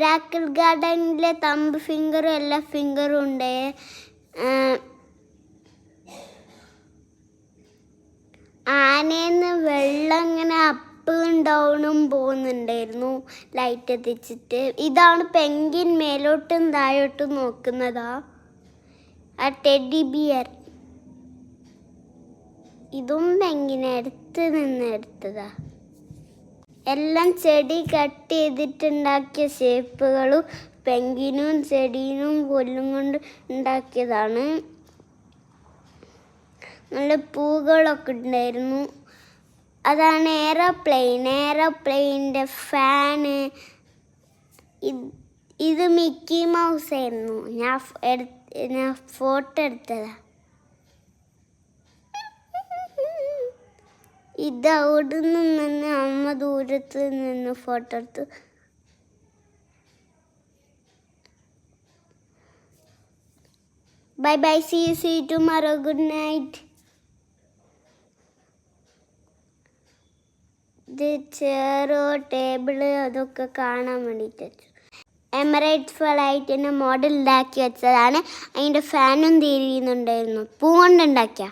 Miracle ഗാർഡനിലെ thumb ഫിംഗറും എല്ലാ ഫിംഗറും ഉണ്ട്. ആനേന്ന് വെള്ളം ഇങ്ങനെ അപ്പും ഡൗണും പോകുന്നുണ്ടായിരുന്നു ലൈറ്റ് എത്തിച്ചിട്ട്. ഇതാണ് പെങ്കിൻ മേലോട്ടും താഴോട്ടും നോക്കുന്നതാ. ആ ടെഡി ബിയർ ഇതും പെങ്കിനെ അടുത്ത് നിന്ന് എടുത്തതാ. എല്ലാം ചെടി കട്ട് ചെയ്തിട്ടുണ്ടാക്കിയ ഷേപ്പുകളും പെങ്കിനും ചെടീനും പുല്ലും കൊണ്ട് ഉണ്ടാക്കിയതാണ്. നല്ല പൂകളൊക്കെ ഉണ്ടായിരുന്നു. അതാണ് എയറോപ്ലെയിൻ്റെ ഫാന്. ഇത് മിക്കി മൗസ് ആയിരുന്നു. ഞാൻ ഫോട്ടോ എടുത്തതാ. ഇത് അവിടെ നിന്ന് അമ്മ ദൂരത്ത് നിന്ന് ഫോട്ടോ എടുത്തു. Bye bye, see you tomorrow, good night. ഇത് ചെയറോ ടേബിള് അതൊക്കെ കാണാൻ വേണ്ടിയിട്ട് വെച്ചു. എമിറേറ്റ്സ് ഫ്ലൈറ്റിൻ്റെ മോഡൽ ഉണ്ടാക്കി വെച്ചതാണ്. അതിൻ്റെ ഫാനും തിരിയുന്നുണ്ടായിരുന്നു. പൂ കൊണ്ടുണ്ടാക്കിയ